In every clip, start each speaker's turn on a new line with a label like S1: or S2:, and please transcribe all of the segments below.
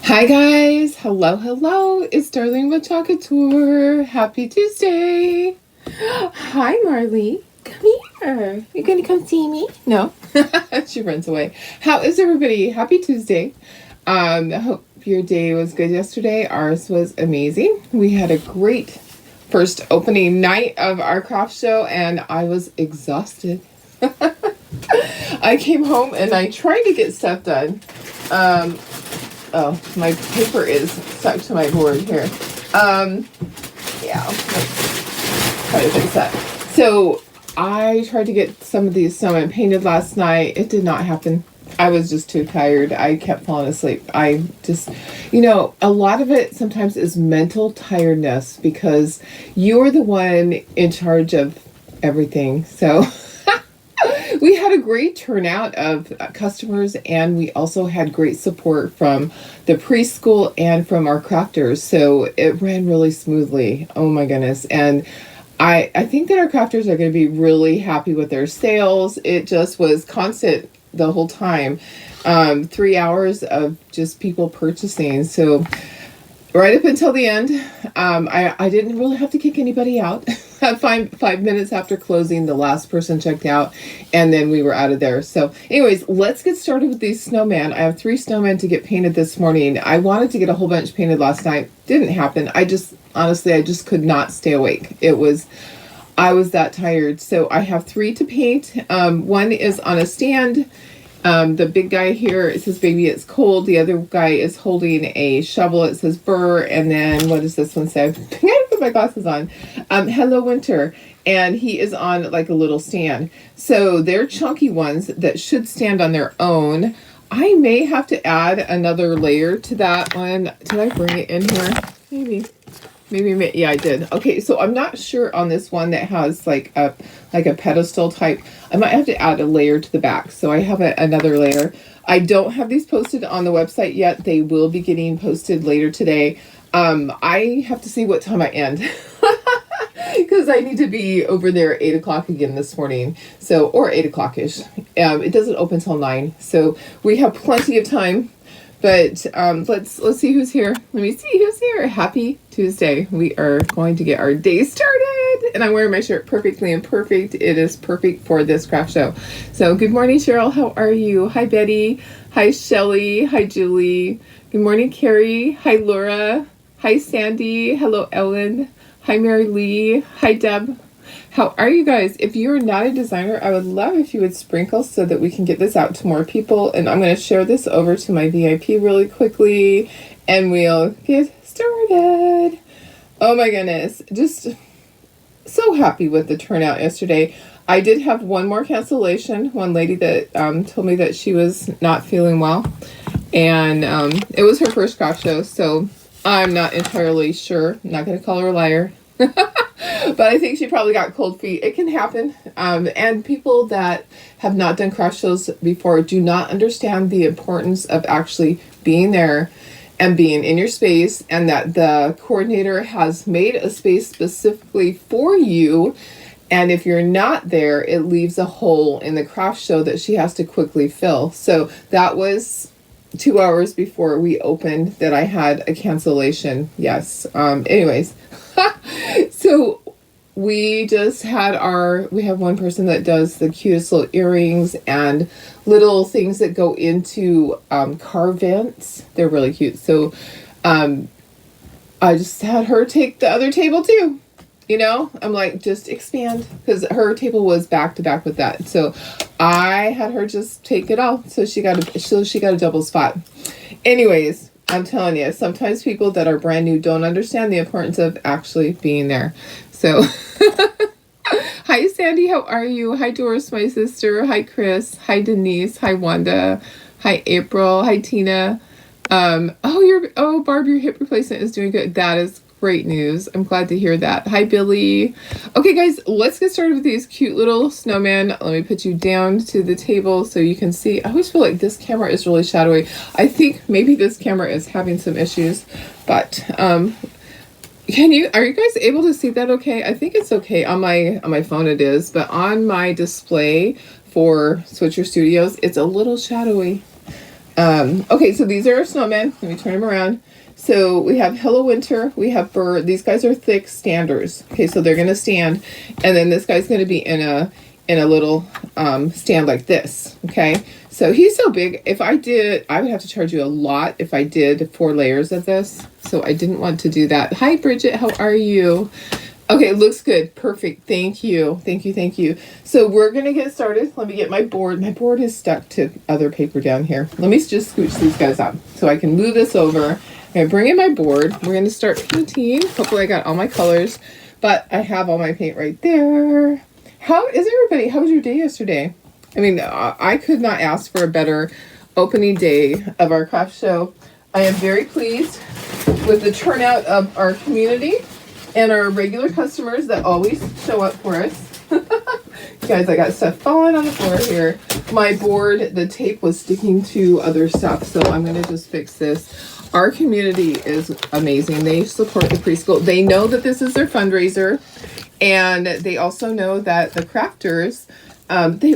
S1: Hi guys, hello, it's Darlene with Chocolate Tour. Happy Tuesday. Hi Marley, come here. You gonna come see me? No, she runs away. How is everybody? Happy Tuesday. I hope your day was good yesterday. Ours was amazing. We had a great first opening night of our craft show and I was exhausted. I came home and I tried to get stuff done. Oh, my paper is stuck to my board here. Yeah, let's try to fix that. So I tried to get some of these snowmen painted last night. It did not happen. I was just too tired. I kept falling asleep. I just, a lot of it sometimes is mental tiredness because you're the one in charge of everything. So we had a great turnout of customers, and we also had great support from the preschool and from our crafters. So it ran really smoothly. Oh my goodness. And I think that our crafters are going to be really happy with their sales. It just was constant the whole time. 3 hours of just people purchasing. So right up until the end, I didn't really have to kick anybody out. 5 minutes after closing, the last person checked out, and then we were out of there. So anyways, let's get started with these snowmen. I have 3 snowmen to get painted this morning. I wanted to get a whole bunch painted last night. Didn't happen. I just could not stay awake. I was that tired. So I have 3 to paint. One is on a stand. The big guy here, it says baby it's cold. The other guy is holding a shovel. It says burr. And then what does this one say? I gotta put my glasses on. Hello winter. And he is on like a little stand. So they're chunky ones that should stand on their own. I may have to add another layer to that one. Did I bring it in here? Maybe, yeah, I did. Okay, so I'm not sure on this one that has like a pedestal type. I might have to add a layer to the back. So I have another layer. I don't have these posted on the website yet. They will be getting posted later today. I have to see what time I end because I need to be over there at 8 o'clock again this morning. So, or 8 o'clock-ish. It doesn't open till 9. So we have plenty of time. But let's see who's here. Let me see who's here. Happy Tuesday. We are going to get our day started. And I'm wearing my shirt perfectly imperfect. It is perfect for this craft show. So good morning, Cheryl. How are you? Hi, Betty. Hi, Shelly. Hi, Julie. Good morning, Carrie. Hi, Laura. Hi, Sandy. Hello, Ellen. Hi, Mary Lee. Hi, Deb. How are you guys? If you're not a designer, I would love if you would sprinkle so that we can get this out to more people. And I'm going to share this over to my VIP really quickly and we'll get started. Oh my goodness. Just so happy with the turnout yesterday. I did have one more cancellation. One lady that told me that she was not feeling well. And it was her first craft show. So I'm not entirely sure. I'm not going to call her a liar. But I think she probably got cold feet. It can happen. And people that have not done craft shows before do not understand the importance of actually being there and being in your space, and that the coordinator has made a space specifically for you. And if you're not there, it leaves a hole in the craft show that she has to quickly fill. So that was 2 hours before we opened that I had a cancellation. Yes. Anyways. So we just had we have one person that does the cutest little earrings and little things that go into car vents. They're really cute. So I just had her take the other table too. I'm like, just expand, because her table was back to back with that. So I had her just take it all. So she got a double spot. Anyways, I'm telling you, sometimes people that are brand new don't understand the importance of actually being there. So, hi, Sandy. How are you? Hi, Doris, my sister. Hi, Chris. Hi, Denise. Hi, Wanda. Hi, April. Hi, Tina. Barb, your hip replacement is doing good. That is great news. I'm glad to hear that. Hi, Billy. Okay, guys, let's get started with these cute little snowmen. Let me put you down to the table so you can see. I always feel like this camera is really shadowy. I think maybe this camera is having some issues, but are you guys able to see that okay? I think it's okay. On my phone it is, but on my display for Switcher Studios, it's a little shadowy. Okay, so these are our snowmen. Let me turn them around. So we have Hello Winter, we have Bird. These guys are thick standers. Okay, so they're gonna stand, and then this guy's gonna be in a little stand like this. Okay, so he's so big. If I did, I would have to charge you a lot if I did 4 layers of this. So I didn't want to do that. Hi Bridget, how are you? Okay, it looks good. Perfect. Thank you. Thank you. Thank you. So we're going to get started. Let me get my board. My board is stuck to other paper down here. Let me just scooch these guys up so I can move this over. I'm going to bring in my board. We're going to start painting. Hopefully I got all my colors, but I have all my paint right there. How is everybody? How was your day yesterday? I mean, I could not ask for a better opening day of our craft show. I am very pleased with the turnout of our community and our regular customers that always show up for us. Guys, I got stuff falling on the floor here. My board, the tape was sticking to other stuff, so I'm going to just fix this. Our community is amazing. They support the preschool. They know that this is their fundraiser, and they also know that the crafters,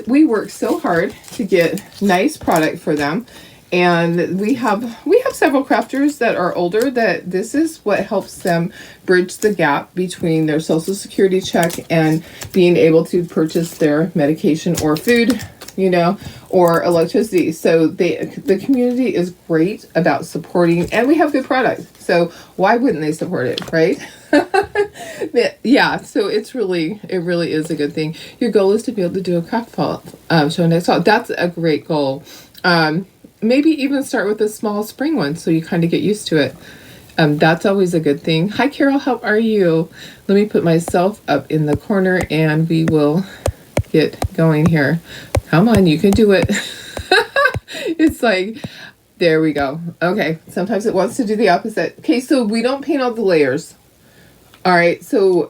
S1: we work so hard to get nice product for them. And we have several crafters that are older that this is what helps them bridge the gap between their Social Security check and being able to purchase their medication or food, you know, or electricity. So the community is great about supporting, and we have good product. So why wouldn't they support it, right? Yeah, so it really is a good thing. Your goal is to be able to do a craft fall show next fall. That's a great goal. Maybe even start with a small spring one so you kind of get used to it. That's always a good thing. Hi, Carol. How are you? Let me put myself up in the corner and we will get going here. Come on, you can do it. It's like, there we go. Okay, sometimes it wants to do the opposite. Okay, so we don't paint all the layers. All right, so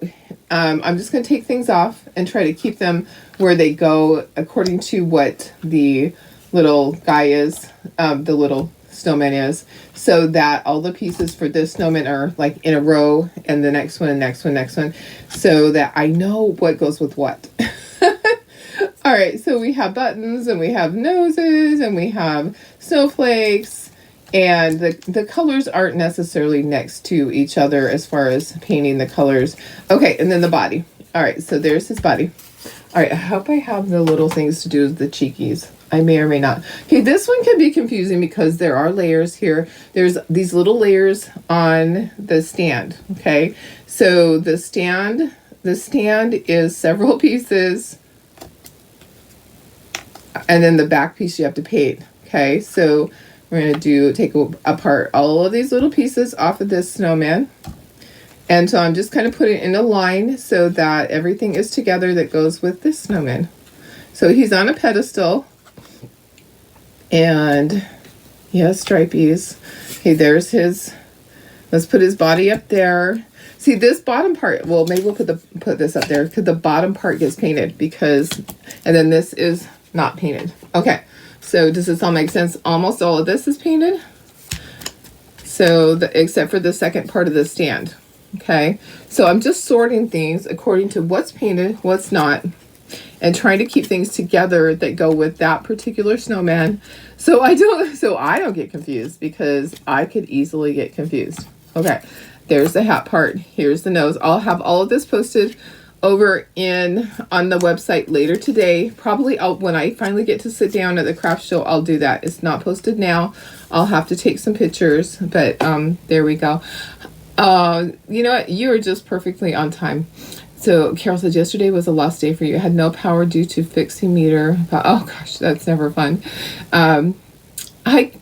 S1: I'm just going to take things off and try to keep them where they go according to what the little guy is, the little snowman is, so that all the pieces for this snowman are like in a row, and the next one and next one, next one, so that I know what goes with what. All right, so we have buttons and we have noses and we have snowflakes, and the colors aren't necessarily next to each other as far as painting the colors. Okay, and then the body. All right, so there's his body. All right, I hope I have the little things to do with the cheekies. I may or may not. Okay, this one can be confusing because there are layers here. There's these little layers on the stand, okay? So the stand is several pieces, and then the back piece you have to paint, okay? So we're going to take apart all of these little pieces off of this snowman. And so I'm just kind of putting it in a line so that everything is together that goes with this snowman. So he's on a pedestal. And he has stripies. Okay, there's his, let's put his body up there. See this bottom part, well, maybe we'll put this up there because the bottom part gets painted and then this is not painted. Okay, so does this all make sense? Almost all of this is painted. So except for the second part of the stand. Okay, so I'm just sorting things according to what's painted, what's not, and trying to keep things together that go with that particular snowman. So I don't get confused, because I could easily get confused. Okay, there's the hat part. Here's the nose. I'll have all of this posted over on the website later today. Probably when I finally get to sit down at the craft show, I'll do that. It's not posted now. I'll have to take some pictures, but there we go. You know what? You are just perfectly on time. So Carol said yesterday was a lost day for you. Had no power due to fixing meter. Oh gosh, that's never fun. Hi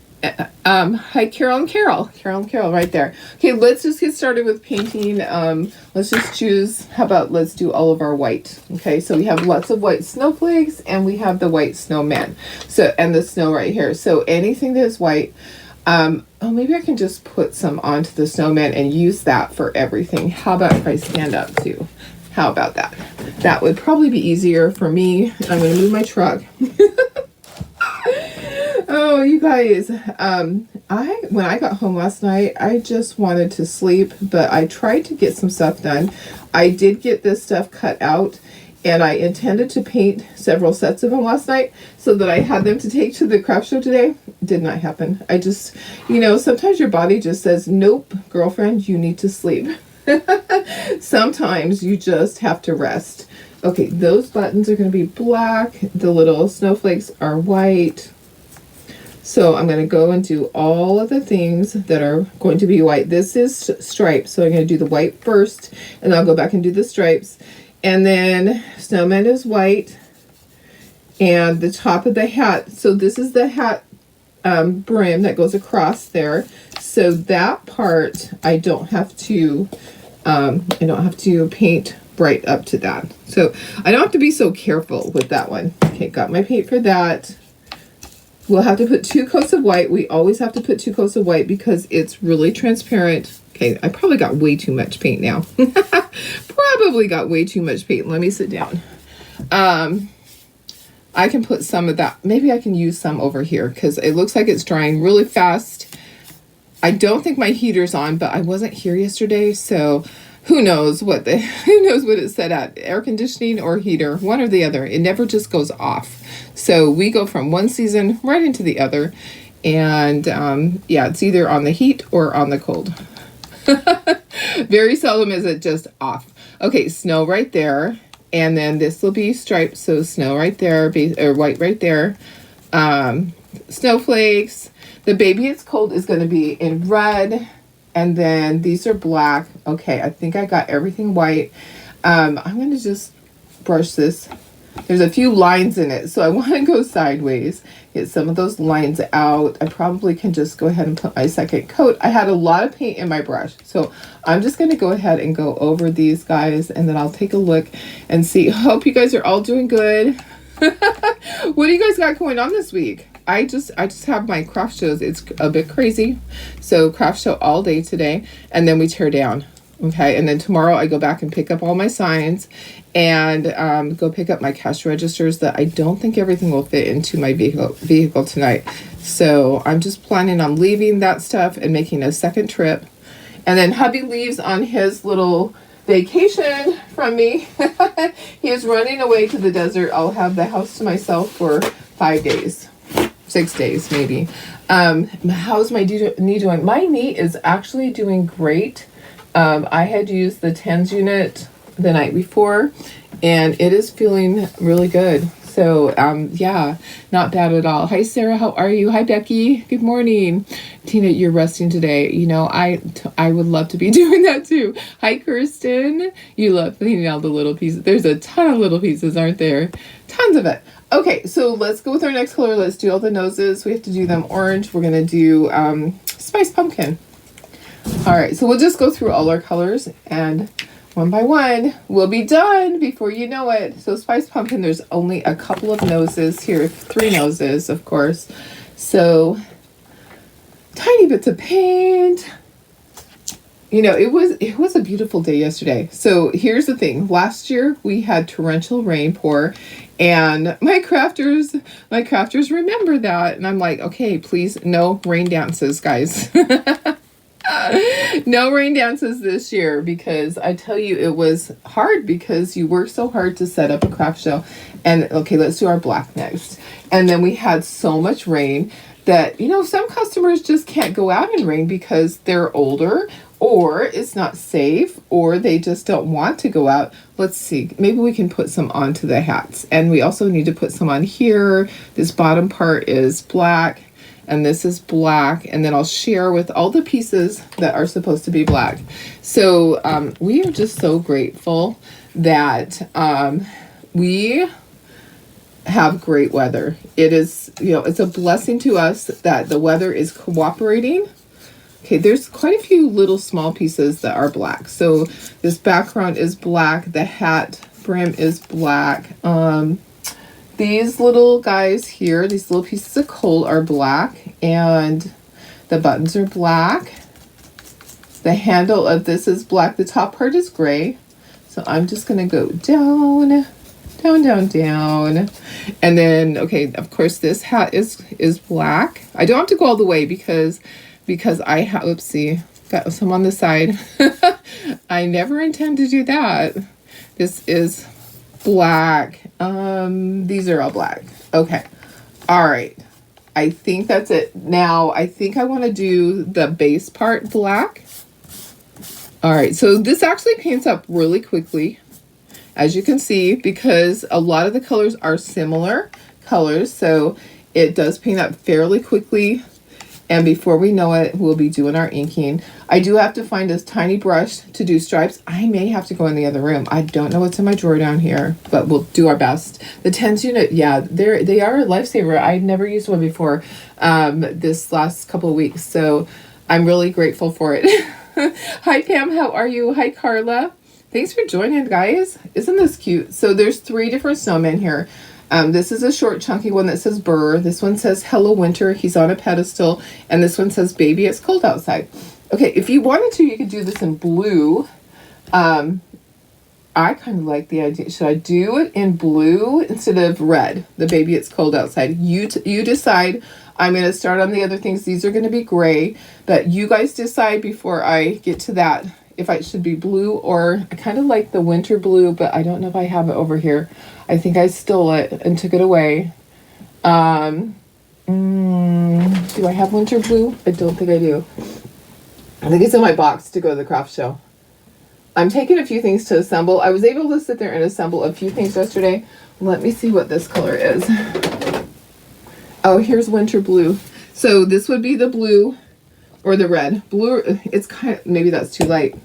S1: Carol and Carol right there. Okay, let's just get started with painting. Let's just choose. How about let's do all of our white. Okay, so we have lots of white snowflakes and we have the white snowman. So and the snow right here. So anything that is white. Oh, maybe I can just put some onto the snowman and use that for everything. How about if I stand up too? How about that? That would probably be easier for me. I'm going to move my truck. Oh, you guys, when I got home last night, I just wanted to sleep, but I tried to get some stuff done. I did get this stuff cut out, and I intended to paint several sets of them last night so that I had them to take to the craft show today. did not happen. I just, sometimes your body just says, nope, girlfriend, you need to sleep. Sometimes you just have to rest. Okay, those buttons are going to be black. The little snowflakes are white. So I'm going to go and do all of the things that are going to be white. This is stripes, so I'm going to do the white first, and I'll go back and do the stripes. And then snowman is white. And the top of the hat, so this is the hat brim that goes across there. So that part I don't have to paint bright up to that. So I don't have to be so careful with that one. Okay, got my paint for that. We'll have to put 2 coats of white. We always have to put 2 coats of white because it's really transparent. Okay, I probably got way too much paint now. Probably got way too much paint. Let me sit down. I can put some of that. Maybe I can use some over here because it looks like it's drying really fast. I don't think my heater's on, but I wasn't here yesterday, so who knows what it's set at, air conditioning or heater, one or the other. It never just goes off. So we go from one season right into the other, and yeah, it's either on the heat or on the cold. Very seldom is it just off. Okay, snow right there, and then this will be striped, so snow right there, or white right there. Snowflakes. The baby it's cold is going to be in red. And then these are black. Okay, I think I got everything white. I'm going to just brush this. There's a few lines in it, so I want to go sideways, get some of those lines out. I probably can just go ahead and put my second coat. I had a lot of paint in my brush, so I'm just going to go ahead and go over these guys, and then I'll take a look and see. Hope you guys are all doing good. What do you guys got going on this week? I just have my craft shows. It's a bit crazy. So craft show all day today, and then we tear down. Okay, and then tomorrow I go back and pick up all my signs and go pick up my cash registers that I don't think everything will fit into my vehicle tonight. So I'm just planning on leaving that stuff and making a second trip. And then hubby leaves on his little vacation from me. He is running away to the desert. I'll have the house to myself for 5 days. 6 days maybe. How's my knee doing? My knee is actually doing great. I had used the TENS unit the night before, and it is feeling really good. So yeah, not bad at all. Hi Sarah, how are you? Hi Becky, good morning. Tina, you're resting today. I would love to be doing that too. Hi Kirsten, you love cleaning out the little pieces. There's a ton of little pieces, aren't there? Tons of it. Okay, so let's go with our next color. Let's do all the noses. We have to do them orange. We're going to do Spice Pumpkin. All right, so we'll just go through all our colors, and one by one, we'll be done before you know it. So Spice Pumpkin, there's only a couple of noses here. 3 noses, of course. So tiny bits of paint. It was a beautiful day yesterday. So here's the thing. Last year we had torrential rain pour, and my crafters remember that. And I'm like, okay, please, no rain dances, guys. No rain dances this year, because I tell you, it was hard because you work so hard to set up a craft show. And okay, let's do our black next. And then we had so much rain that, some customers just can't go out in rain because they're older, or it's not safe, or they just don't want to go out. Let's see, maybe we can put some onto the hats. And we also need to put some on here. This bottom part is black, and this is black, and then I'll share with all the pieces that are supposed to be black. So we are just so grateful that we have great weather. It is, it's a blessing to us that the weather is cooperating. Okay, there's quite a few little small pieces that are black. So this background is black. The hat brim is black. These little guys here, these little pieces of coal are black, and the buttons are black. The handle of this is black. The top part is gray. So I'm just going to go down, down, down, down. And then, okay, of course, this hat is black. I don't have to go all the way because I have, oopsie, got some on the side. I never intend to do that. This is black. These are all black. Okay. All right. I think that's it. Now, I think I want to do the base part black. All right, so this actually paints up really quickly, as you can see, because a lot of the colors are similar colors, so it does paint up fairly quickly. And before we know it, we'll be doing our inking. I do have to find this tiny brush to do stripes. I may have to go in the other room. I don't know what's in my drawer down here, but we'll do our best. The 10s unit, yeah, they are a lifesaver. I've never used one before this last couple of weeks, so I'm really grateful for it. Hi, Pam. How are you? Hi, Carla. Thanks for joining, guys. Isn't this cute? So there's 3 different snowmen here. This is a short chunky one that says Burr. This one says Hello Winter. He's on a pedestal. And this one says Baby, it's cold outside. Okay, if you wanted to, you could do this in blue. I kind of like the idea. Should I do it in blue instead of red? The Baby, it's cold outside. You decide. I'm going to start on the other things. These are going to be gray. But you guys decide before I get to that if it should be blue, or I kind of like the winter blue, but I don't know if I have it over here. I think I stole it and took it away. Do I have winter blue? I don't think I do. I think it's in my box to go to the craft show. I'm taking a few things to assemble. I was able to sit there and assemble a few things yesterday. Let me see what this color is. Oh, here's winter blue. So this would be the blue or the red. Blue, it's kind of, maybe that's too light.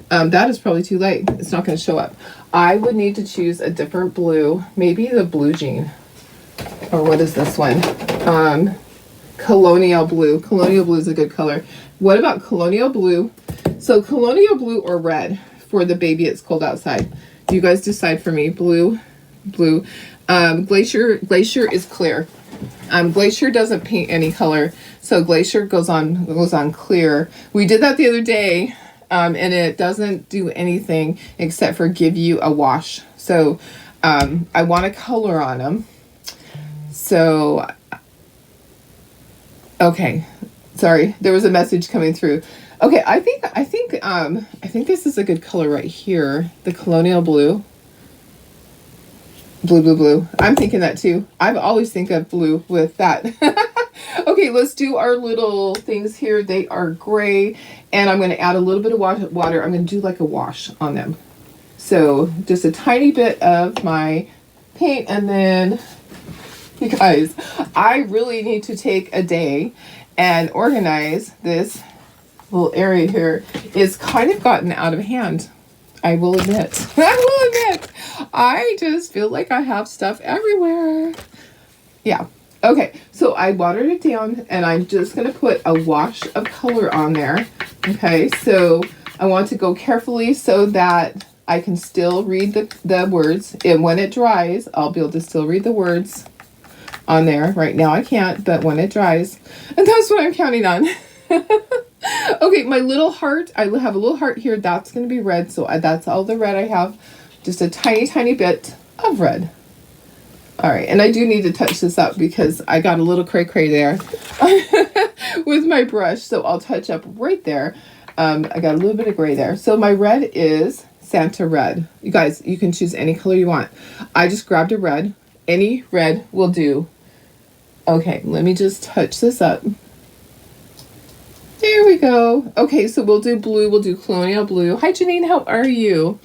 S1: That is probably too light. It's not going to show up. I would need to choose a different blue. Maybe the blue jean. Or what is this one? Colonial blue. Colonial blue is a good color. What about colonial blue? So colonial blue or red for the Baby, it's cold outside. You guys decide for me. Blue. Glacier is clear. Glacier doesn't paint any color, so Glacier goes on clear. We did that the other day, and it doesn't do anything except for give you a wash. So I want a color on them. So okay, sorry, there was a message coming through. Okay, I think this is a good color right here, the colonial blue. Blue. I'm thinking that too. I always think of blue with that. Okay, let's do our little things here. They are gray, and I'm going to add a little bit of water. I'm going to do like a wash on them. So just a tiny bit of my paint, and then, you guys, I really need to take a day and organize this little area here. It's kind of gotten out of hand. I will admit. I just feel like I have stuff everywhere. Yeah. Okay. So I watered it down, and I'm just going to put a wash of color on there. Okay. So I want to go carefully so that I can still read the words. And when it dries, I'll be able to still read the words on there. Right now I can't, but when it dries. And that's what I'm counting on. Okay, my little heart, I have a little heart here. That's going to be red. So that's all the red I have. Just a tiny bit of red. All right, and I do need to touch this up because I got a little cray there with my brush. So I'll touch up right there. I got a little bit of gray there. So my red is Santa Red. You guys, you can choose any color you want. I just grabbed a red. Any red will do. Okay, let me just touch this up. There we go. Okay, so we'll do blue. We'll do colonial blue. Hi, Janine. How are you?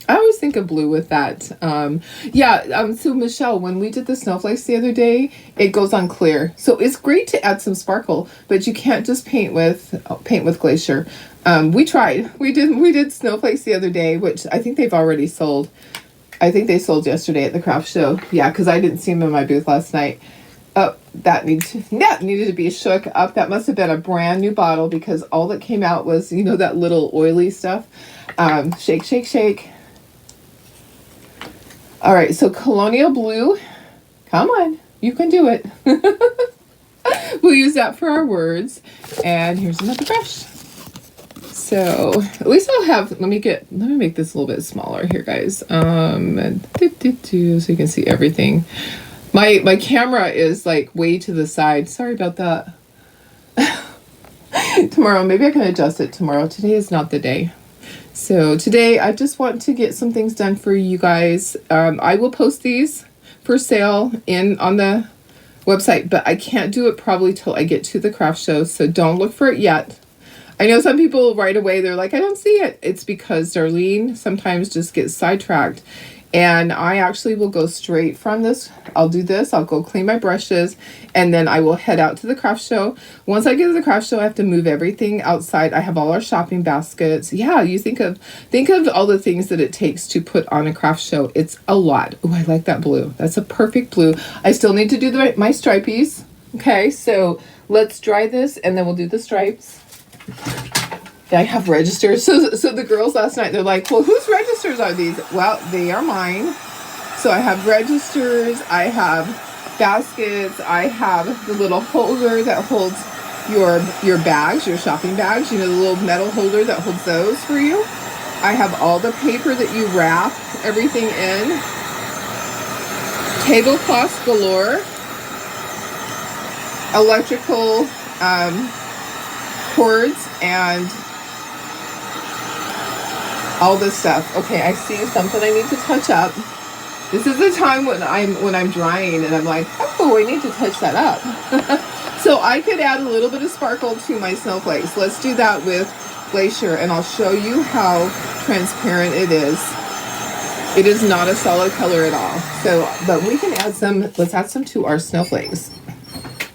S1: I always think of blue with that. So Michelle, when we did the snowflakes the other day, it goes on clear. So it's great to add some sparkle, but you can't just paint with Glacier. We tried. We did snowflakes the other day, which I think they've already sold. I think they sold yesterday at the craft show. Yeah, because I didn't see them in my booth last night. Oh, that needed to be shook up. That must have been a brand new bottle because all that came out was, that little oily stuff. Shake. All right, so colonial blue. Come on, you can do it. We'll use that for our words. And here's another brush. So at least I'll have, let me make this a little bit smaller here, guys. So you can see everything. My camera is like way to the side. Sorry about that. Tomorrow, maybe I can adjust it tomorrow. Today is not the day. So today I just want to get some things done for you guys. I will post these for sale on the website, but I can't do it probably till I get to the craft show, so don't look for it yet. I know some people right away, they're like, I don't see it. It's because Darlene sometimes just gets sidetracked. And I actually will go straight from this. I'll do this. I'll go clean my brushes, and then I will head out to the craft show. Once I get to the craft show, I have to move everything outside. I have all our shopping baskets. Yeah, you think of all the things that it takes to put on a craft show. It's a lot. Oh, I like that blue. That's a perfect blue. I still need to do my stripies. Okay, so let's dry this, and then we'll do the stripes. I have registers. So the girls last night, they're like, well, whose registers are these? Well, they are mine. So I have registers, I have baskets, I have the little holder that holds your bags, your shopping bags, you know, the little metal holder that holds those for you. I have all the paper that you wrap everything in. Tablecloths galore. Electrical cords and all this stuff. Okay, I see something I need to touch up. This is the time when I'm drying and I'm like, oh, I need to touch that up. So I could add a little bit of sparkle to my snowflakes. Let's do that with Glacier, and I'll show you how transparent it is. It is not a solid color at all. So, but we can add some, let's add some to our snowflakes.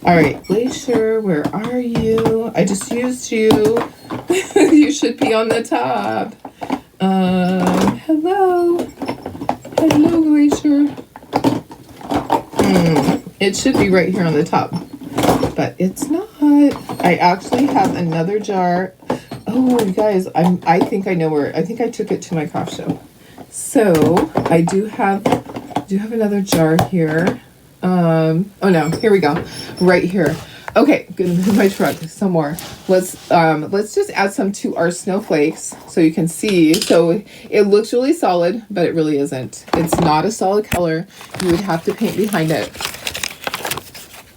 S1: All right, Glacier, where are you? I just used you. You should be on the top. Hello. Hello, Glacier. It should be right here on the top, but it's not. I actually have another jar. Oh, you guys, I think I know where. I think I took it to my craft show. So I do have another jar here. Oh no, here we go. Right here. Okay, good. In my truck, some more. Let's just add some to our snowflakes so you can see. So it looks really solid, but it really isn't. It's not a solid color. You would have to paint behind it.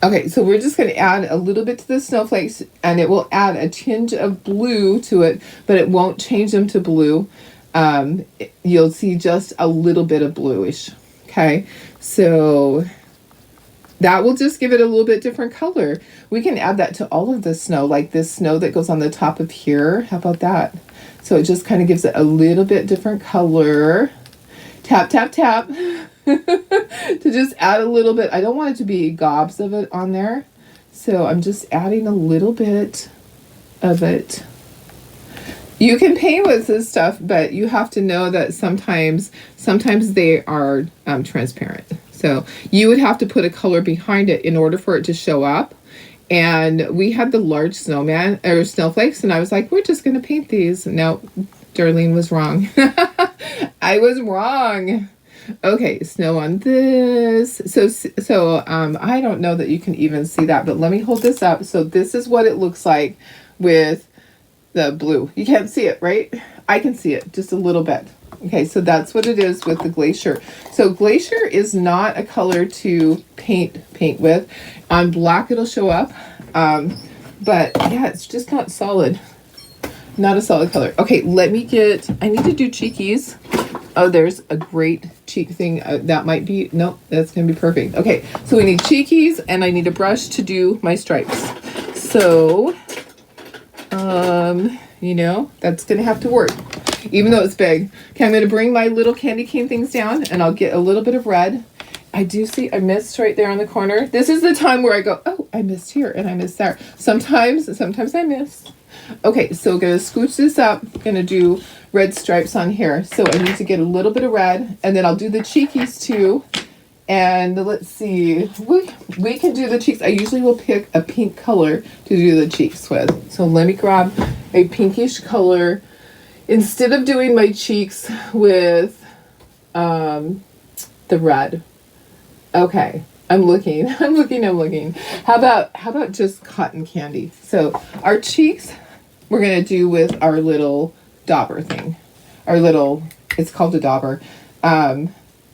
S1: Okay, so we're just going to add a little bit to the snowflakes, and it will add a tinge of blue to it, but it won't change them to blue. You'll see just a little bit of bluish. Okay, so that will just give it a little bit different color. We can add that to all of the snow, like this snow that goes on the top of here. How about that? So it just kind of gives it a little bit different color. Tap, tap, tap. To just add a little bit. I don't want it to be gobs of it on there. So I'm just adding a little bit of it. You can paint with this stuff, but you have to know that sometimes they are transparent. So you would have to put a color behind it in order for it to show up. And we had the large snowflakes, and I was like, we're just going to paint these. No, Darlene was wrong. I was wrong. Okay, snow on this. So I don't know that you can even see that, but let me hold this up. So this is what it looks like with the blue. You can't see it, right? I can see it just a little bit. Okay, so that's what it is with the Glacier. So Glacier is not a color to paint with. On black it'll show up, but yeah, it's just not solid. Not a solid color. Okay, I need to do cheekies. Oh, there's a great cheek thing. That might be, nope, that's going to be perfect. Okay, so we need cheekies, and I need a brush to do my stripes. So, that's going to have to work, even though it's big. Okay, I'm going to bring my little candy cane things down, and I'll get a little bit of red. I do see I missed right there on the corner. This is the time where I go, oh, I missed here, and I missed there. Sometimes I miss. Okay, so going to scooch this up. Going to do red stripes on here. So I need to get a little bit of red, and then I'll do the cheekies too. And let's see, we can do the cheeks. I usually will pick a pink color to do the cheeks with. So let me grab a pinkish color instead of doing my cheeks with the red. Okay, I'm looking. How about just cotton candy? So our cheeks, we're gonna do with our little dauber thing. It's called a dauber.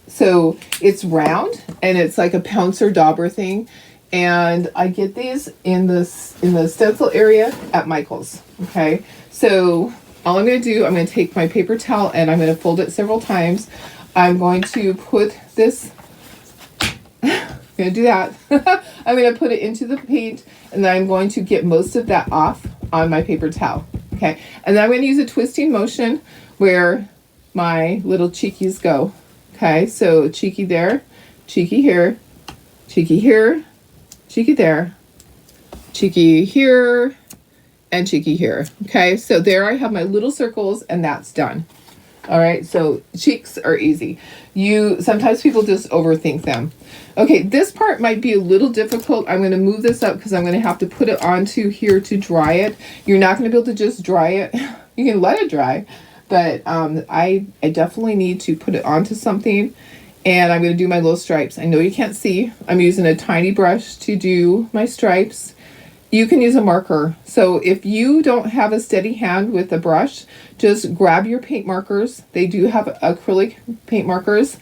S1: So it's round, and it's like a pouncer dauber thing. And I get these in the stencil area at Michael's. Okay, so all I'm going to do, I'm going to take my paper towel and I'm going to fold it several times. I'm going to put this Gonna do that. I'm gonna put it into the paint, and then I'm going to get most of that off on my paper towel. Okay, and then I'm gonna use a twisting motion where my little cheekies go. Okay, so cheeky there, cheeky here, cheeky here, cheeky there, cheeky here, and cheeky here. Okay, so there I have my little circles, and that's done. All right, so cheeks are easy. Sometimes people just overthink them. Okay, this part might be a little difficult. I'm going to move this up because I'm going to have to put it onto here to dry it. You're not going to be able to just dry it. You can let it dry, but I definitely need to put it onto something, and I'm going to do my little stripes. I know you can't see. I'm using a tiny brush to do my stripes. You can use a marker. So if you don't have a steady hand with a brush, just grab your paint markers. They do have acrylic paint markers.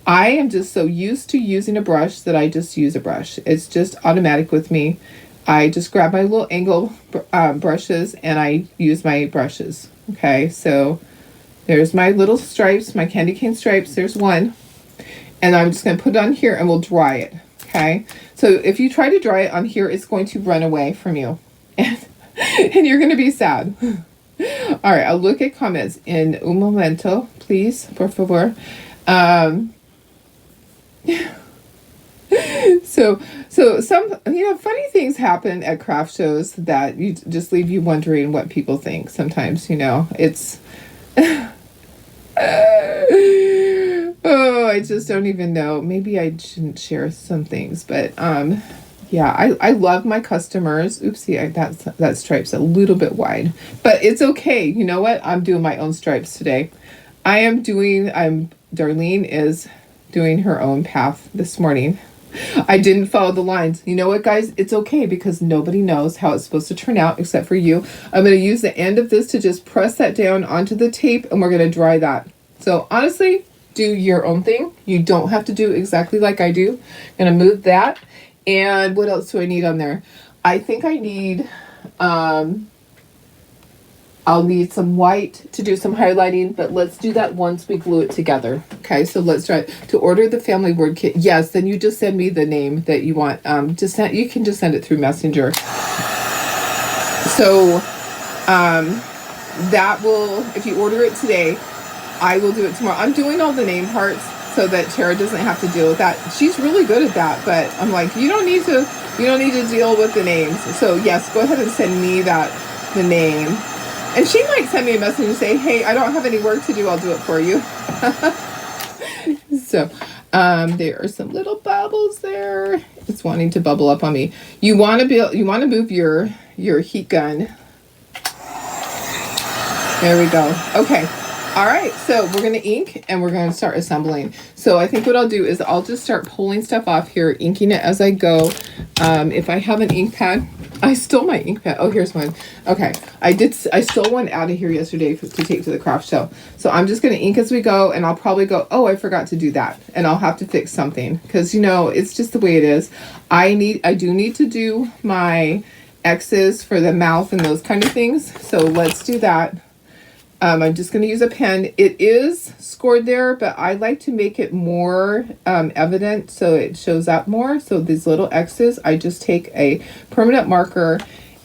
S1: I am just so used to using a brush that I just use a brush. It's just automatic with me. I just grab my little angle brushes and I use my brushes. Okay, so there's my little stripes, my candy cane stripes. There's one. And I'm just going to put it on here and we'll dry it. Okay, so if you try to dry it on here, it's going to run away from you. And you're going to be sad. All right, I'll look at comments in un momento, please, por favor. So some, funny things happen at craft shows that you just leave you wondering what people think. Sometimes, it's... Oh, I just don't even know. Maybe I shouldn't share some things, but yeah, I love my customers. Oopsie, that stripe's a little bit wide, but it's okay. You know what? I'm doing my own stripes today. Darlene is doing her own path this morning. I didn't follow the lines. You know what, guys? It's okay because nobody knows how it's supposed to turn out except for you. I'm going to use the end of this to just press that down onto the tape, and we're going to dry that. So honestly, do your own thing. You don't have to do exactly like I do. I'm going to move that. And what else do I need on there? I think I need, I'll need some white to do some highlighting, but let's do that once we glue it together. Okay, so let's try it. To order the family word kit. Yes, then you just send me the name that you want. You can just send it through Messenger. So that will, if you order it today, I will do it tomorrow. I'm doing all the name parts so that Tara doesn't have to deal with that. She's really good at that, but I'm like, you don't need to deal with the names. So yes, go ahead and send me the name. And she might send me a message and say, hey, I don't have any work to do. I'll do it for you. So there are some little bubbles there. It's wanting to bubble up on me. You want to move your heat gun. There we go. Okay. All right, so we're going to ink and we're going to start assembling. So I think what I'll do is I'll just start pulling stuff off here, inking it as I go. If I have an ink pad, I stole my ink pad. Oh, here's one. Okay, I stole one out of here yesterday to take to the craft show. So I'm just going to ink as we go, and I'll probably go, oh, I forgot to do that. And I'll have to fix something because, it's just the way it is. I do need to do my X's for the mouth and those kind of things. So let's do that. I'm just going to use a pen. It is scored there, but I like to make it more evident so it shows up more. So these little X's, I just take a permanent marker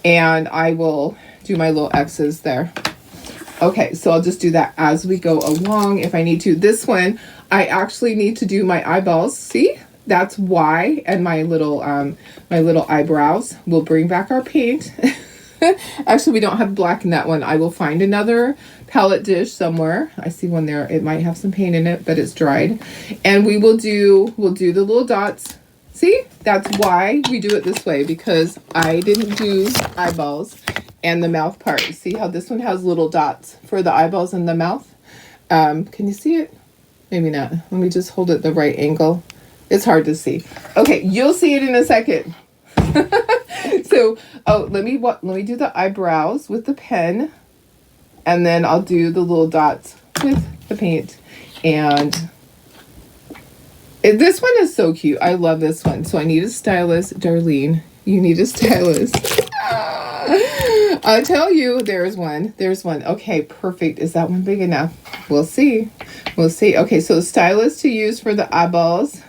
S1: and I will do my little X's there. Okay, so I'll just do that as we go along if I need to. This one, I actually need to do my eyeballs. See? That's why. And my little eyebrows. We'll bring back our paint. Actually, we don't have black in that one. I will find another palette dish somewhere. I see one there. It might have some paint in it, but it's dried. And we'll do the little dots. See? That's why we do it this way, because I didn't do eyeballs and the mouth part. See how this one has little dots for the eyeballs and the mouth? Can you see it? Maybe not. Let me just hold it the right angle. It's hard to see. Okay, you'll see it in a second. So, let me do the eyebrows with the pen, and then I'll do the little dots with the paint. And this one is so cute. I love this one. So I need a stylus. Darlene, you need a stylus. I'll tell you, there's one. Okay, perfect. Is that one big enough? We'll see. Okay, so stylus to use for the eyeballs.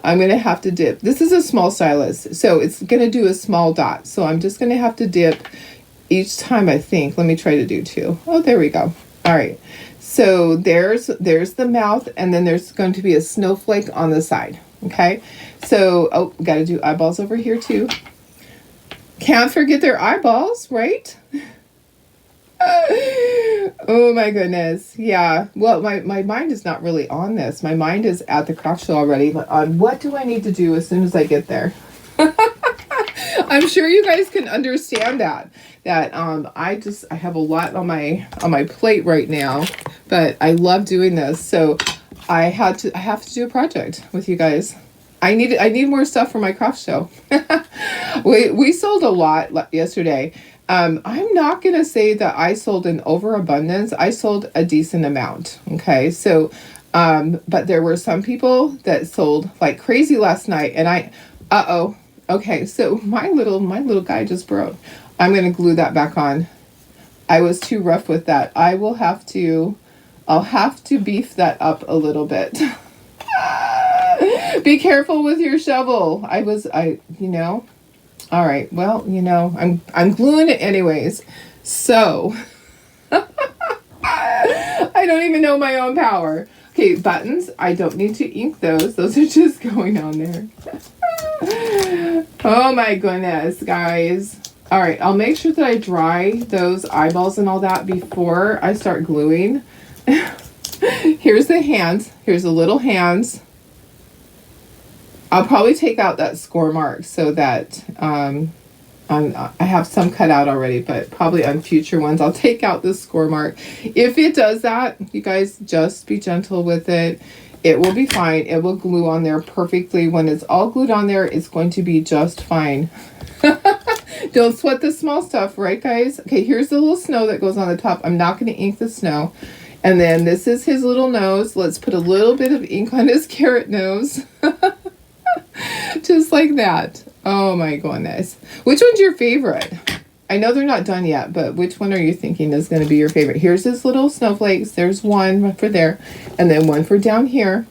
S1: I'm going to have to dip. This is a small stylus, so it's going to do a small dot. So I'm just going to have to dip each time, I think. Let me try to do 2. Oh, there we go. All right. So there's the mouth, and then there's going to be a snowflake on the side. Okay. So, oh, got to do eyeballs over here too. Can't forget their eyeballs, right? Oh my goodness. Yeah. Well, my mind is not really on this. My mind is at the craft show already, but on what do I need to do as soon as I get there? I'm sure you guys can understand that I have a lot on my plate right now, but I love doing this. So I have to do a project with you guys. I need more stuff for my craft show. We sold a lot yesterday. I'm not going to say that I sold an overabundance. I sold a decent amount. Okay. So, but there were some people that sold like crazy last night, and okay. So my little guy just broke. I'm going to glue that back on. I was too rough with that. I'll have to beef that up a little bit. Be careful with your shovel. All right. Well, I'm gluing it anyways. So I don't even know my own power. Okay, buttons. I don't need to ink those. Those are just going on there. Oh my goodness, guys. All right, I'll make sure that I dry those eyeballs and all that before I start gluing. Here's the hands. Here's the little hands. I'll probably take out that score mark so that I have some cut out already, but probably on future ones I'll take out the score mark. If it does that, you guys just be gentle with it. It will be fine. It will glue on there perfectly. When it's all glued on there, it's going to be just fine. Don't sweat the small stuff, right, guys? Okay, here's the little snow that goes on the top. I'm not going to ink the snow. And then this is his little nose. Let's put a little bit of ink on his carrot nose. Just like that. Oh my goodness. Which one's your favorite? I know they're not done yet, but which one are you thinking is going to be your favorite? Here's his little snowflakes. There's one for there, and then one for down here.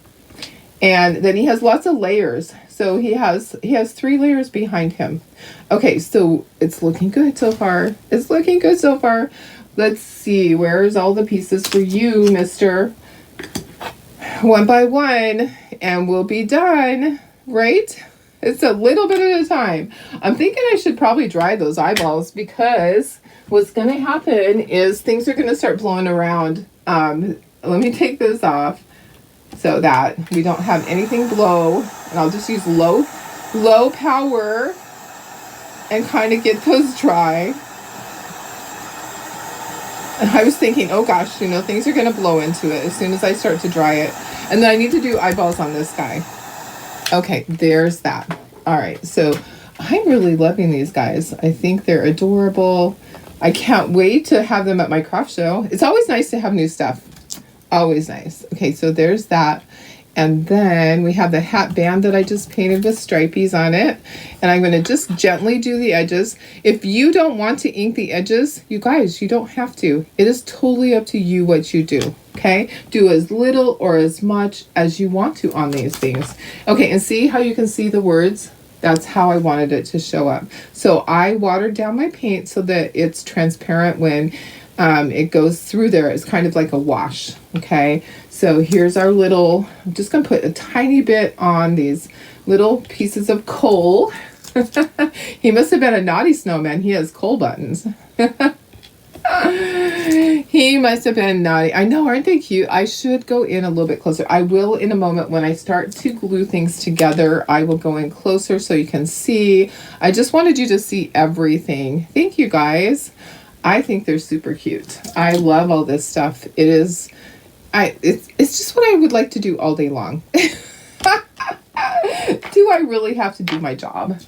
S1: And then he has lots of layers. So he has 3 layers behind him. Okay, so it's looking good so far. It's looking good so far. Let's see. Where's all the pieces for you, mister? One by one, and we'll be done, right? It's a little bit at a time. I'm thinking I should probably dry those eyeballs, because what's going to happen is things are going to start blowing around. Let me take this off so that we don't have anything blow. And I'll just use low power and kind of get those dry. And I was thinking, oh gosh, things are going to blow into it as soon as I start to dry it. And then I need to do eyeballs on this guy. Okay, there's that. All right, so I'm really loving these guys. I think they're adorable. I can't wait to have them at my craft show. It's always nice to have new stuff. Always nice. Okay, so there's that. And then we have the hat band that I just painted with stripies on it. And I'm going to just gently do the edges. If you don't want to ink the edges, you guys, you don't have to. It is totally up to you what you do. Okay? Do as little or as much as you want to on these things. Okay, and see how you can see the words? That's how I wanted it to show up. So I watered down my paint so that it's transparent when it goes through there. It's kind of like a wash. Okay, so here's our little, I'm just going to put a tiny bit on these little pieces of coal. He must have been a naughty snowman. He has coal buttons. He must have been naughty. I know, aren't they cute? I should go in a little bit closer. I will in a moment when I start to glue things together. I will go in closer so you can see. I just wanted you to see everything. Thank you, guys. I think they're super cute. I love all this stuff. It's just what I would like to do all day long. Do I really have to do my job?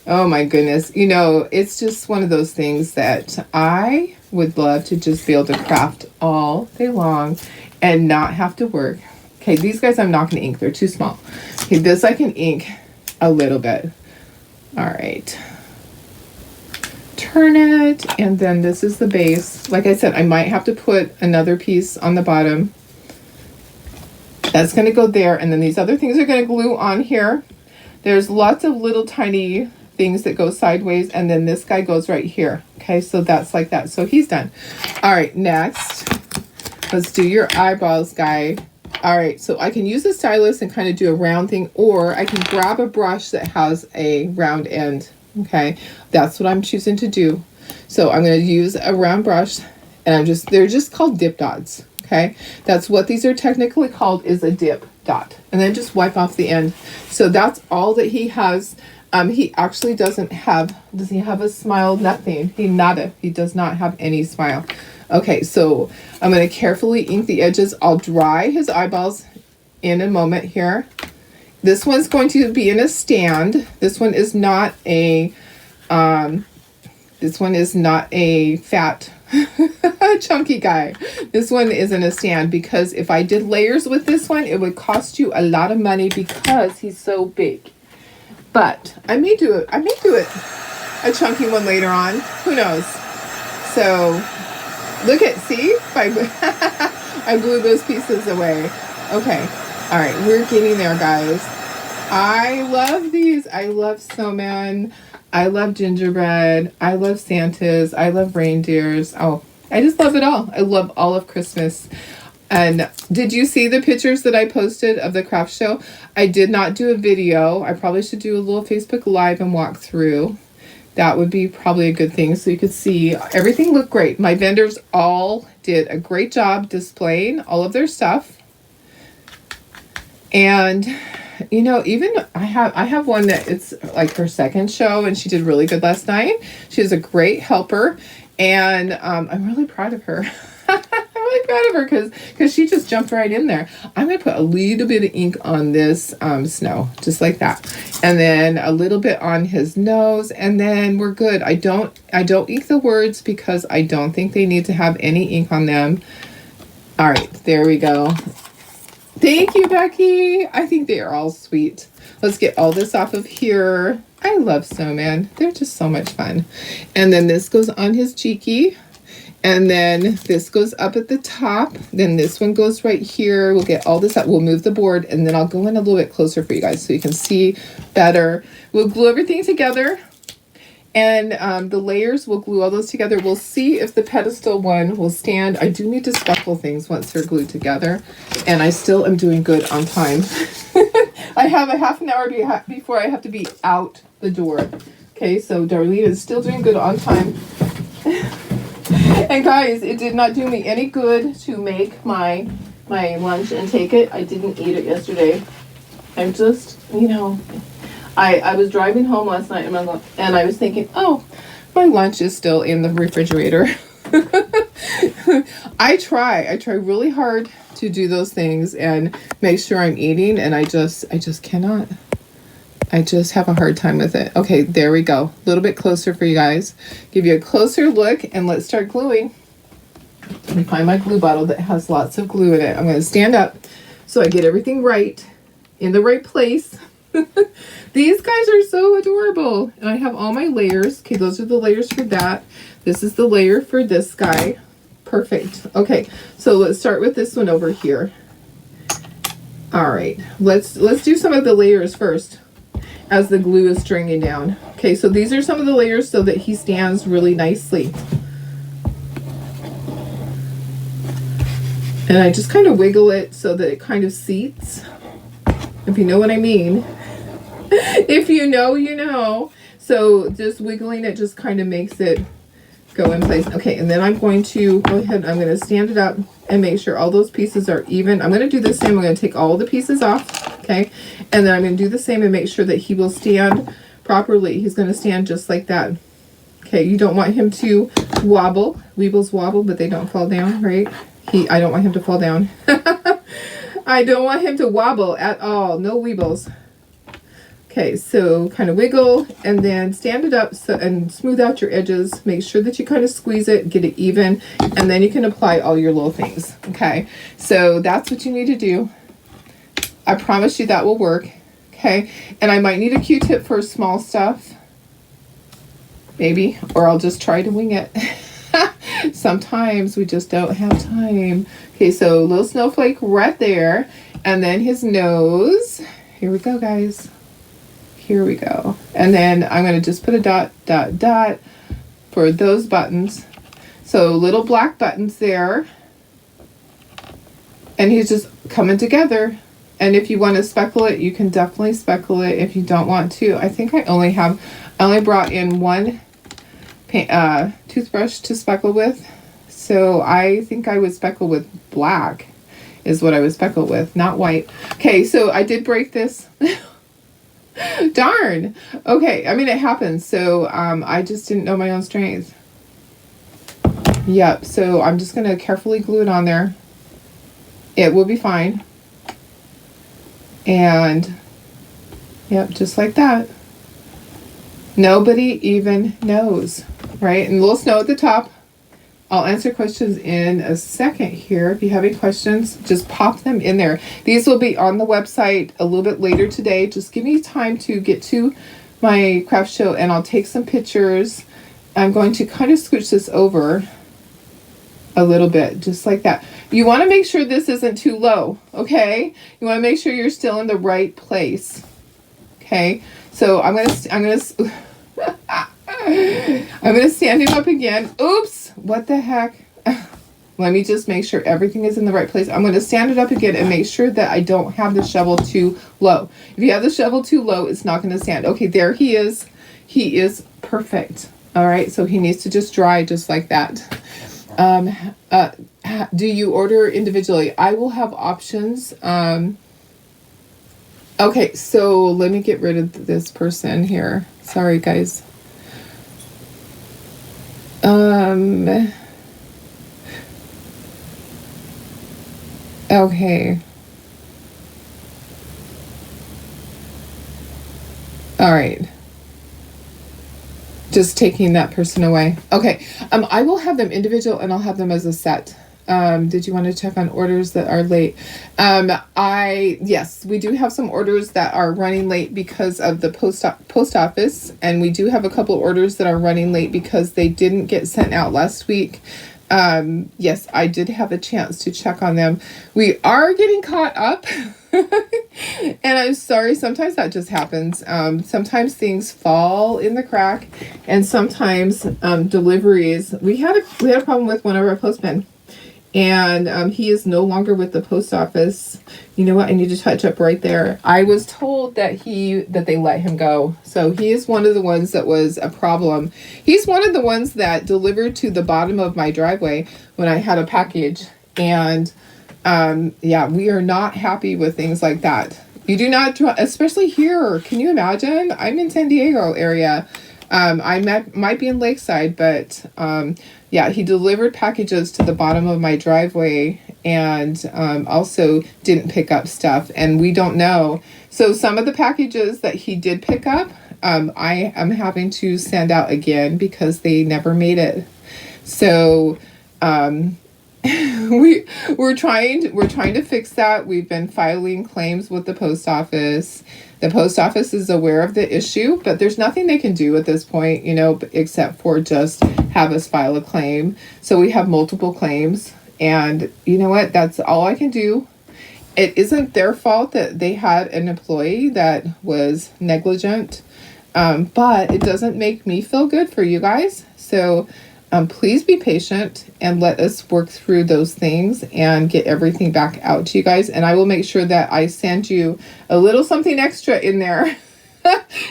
S1: Oh my goodness. It's just one of those things that I would love to just be able to craft all day long and not have to work. Okay, these guys I'm not going to ink. They're too small. Okay, this I can ink a little bit. All right. Turn it, and then this is the base. Like I said, I might have to put another piece on the bottom. That's going to go there. And then these other things are going to glue on here. There's lots of little tiny things that go sideways. And then this guy goes right here. Okay, so that's like that. So he's done. All right, next, let's do your eyeballs, guy. All right, so I can use a stylus and kind of do a round thing, or I can grab a brush that has a round end. Okay, that's what I'm choosing to do. So I'm going to use a round brush, and they're just called dip dots. Okay, that's what these are technically called, is a dip dot. And then just wipe off the end. So that's all that he has. He actually does he have a smile? Nothing. He does not have any smile. Okay, so I'm going to carefully ink the edges. I'll dry his eyeballs in a moment here. This one's going to be in a stand. This one is not a fat chunky guy. This one is in a stand, because if I did layers with this one, it would cost you a lot of money because he's so big. But I may do it. A chunky one later on. Who knows? So look at, see? I blew those pieces away. Okay. All right. We're getting there, guys. I love these. I love snowmen. I love gingerbread. I love Santas. I love reindeers. Oh, I just love it all. I love all of Christmas. And did you see the pictures that I posted of the craft show? I did not do a video. I probably should do a little Facebook Live and walk through. That would be probably a good thing, so you could see everything looked great. My vendors all did a great job displaying all of their stuff. And you know, even I have one that it's like her second show, and she did really good last night. She is a great helper, and I'm really proud of her. I'm really proud of her because she just jumped right in there. I'm going to put a little bit of ink on this snow, just like that. And then a little bit on his nose, and then we're good. I don't ink the words because I don't think they need to have any ink on them. All right, there we go. Thank you, Becky. I think they are all sweet. Let's get all this off of here. I love snowmen. They're just so much fun. And then this goes on his cheeky. And then this goes up at the top. Then this one goes right here. We'll get all this up. We'll move the board, and then I'll go in a little bit closer for you guys so you can see better. We'll glue everything together. And the layers, we'll glue all those together. We'll see if the pedestal one will stand. I do need to scuffle things once they're glued together. And I still am doing good on time. I have a half an hour before I have to be out the door. Okay, so Darlene is still doing good on time. And guys, it did not do me any good to make my lunch and take it. I didn't eat it yesterday. I'm just, you know... I was driving home last night and I was thinking, oh, my lunch is still in the refrigerator. I try really hard to do those things and make sure I'm eating, and I just cannot. I just have a hard time with it. Okay, there we go. A little bit closer for you guys. Give you a closer look, and let's start gluing. Let me find my glue bottle that has lots of glue in it. I'm going to stand up so I get everything right in the right place. These guys are so adorable. And I have all my layers. Okay, those are the layers for that. This is the layer for this guy. Perfect. Okay, so let's start with this one over here. All right, let's do some of the layers first as the glue is stringing down. Okay, so these are some of the layers so that he stands really nicely. And I just kind of wiggle it so that it kind of seats, if you know what I mean. If you know, you know. So just wiggling it just kind of makes it go in place. Okay, and then I'm going to go ahead, I'm going to stand it up and make sure all those pieces are even. I'm going to do the same. I'm going to take all the pieces off, okay? And then I'm going to do the same and make sure that he will stand properly. He's going to stand just like that. Okay, you don't want him to wobble. Weebles wobble, but they don't fall down, right? I don't want him to fall down. I don't want him to wobble at all. No weebles. Okay, so kind of wiggle and then stand it up and smooth out your edges. Make sure that you kind of squeeze it, get it even, and then you can apply all your little things. Okay, so that's what you need to do. I promise you that will work. Okay, and I might need a Q-tip for small stuff. Maybe, or I'll just try to wing it. Sometimes we just don't have time. Okay, so little snowflake right there. And then his nose. Here we go, guys. Here we go. And then I'm going to just put a dot, dot, dot for those buttons. So little black buttons there. And he's just coming together. And if you want to speckle it, you can definitely speckle it. If you don't want to, I think I only brought in one toothbrush to speckle with. So I think I would speckle with black is what I would speckle with, not white. Okay, so I did break this. Darn. Okay, I mean, it happens. So I just didn't know my own strength. Yep, so I'm just going to carefully glue it on there. It will be fine. And, yep, just like that. Nobody even knows, right? And a little snow at the top. I'll answer questions in a second here. If you have any questions, just pop them in there. These will be on the website a little bit later today. Just give me time to get to my craft show and I'll take some pictures. I'm going to kind of scooch this over a little bit, just like that. You want to make sure this isn't too low, okay? You want to make sure you're still in the right place, okay? So I'm gonna stand him up again. Oops, what the heck? Let me just make sure everything is in the right place. I'm going to stand it up again and make sure that I don't have the shovel too low. If you have the shovel too low, it's not going to stand. Okay, there he is. He is perfect. All right, so he needs to just dry just like that. Do you order individually? I will have options. Okay, so let me get rid of this person here. Sorry, guys. Okay. All right. Just taking that person away. Okay. I will have them individual and I'll have them as a set. Did you want to check on orders that are late? Yes, we do have some orders that are running late because of the post office, and we do have a couple orders that are running late because they didn't get sent out last week. Yes, I did have a chance to check on them. We are getting caught up. And I'm sorry, sometimes that just happens. Sometimes things fall in the crack, and sometimes deliveries. We had a problem with one of our postmen, and he is no longer with the post office. You know what? I need to touch up right there. I was told that they let him go. So he is one of the ones that was a problem. He's one of the ones that delivered to the bottom of my driveway when I had a package. And yeah, we are not happy with things like that. You do not, especially here. Can you imagine? I'm in San Diego area. I might be in Lakeside, but yeah, he delivered packages to the bottom of my driveway and also didn't pick up stuff, and we don't know. So some of the packages that he did pick up, I am having to send out again because they never made it. So we're trying to fix that. We've been filing claims with the post office. The post office is aware of the issue, but there's nothing they can do at this point, except for just have us file a claim. So we have multiple claims, and you know what? That's all I can do. It isn't their fault that they had an employee that was negligent, but it doesn't make me feel good for you guys. So please be patient and let us work through those things and get everything back out to you guys. And I will make sure that I send you a little something extra in there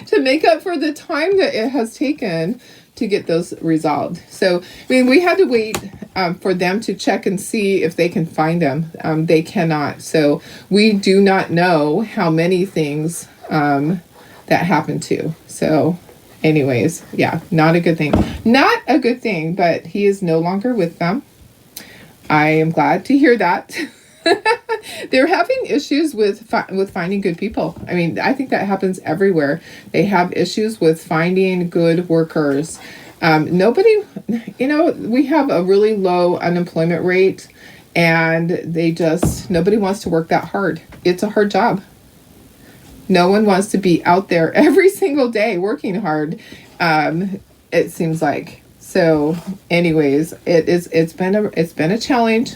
S1: to make up for the time that it has taken to get those resolved. So, I mean, we had to wait for them to check and see if they can find them. They cannot. So we do not know how many things that happened to. So anyways, yeah, not a good thing. Not a good thing, but he is no longer with them. I am glad to hear that. They're having issues with finding good people. I mean, I think that happens everywhere. They have issues with finding good workers. Nobody, we have a really low unemployment rate, and nobody wants to work that hard. It's a hard job. No one wants to be out there every single day working hard. It seems like. So anyways, it's been a challenge.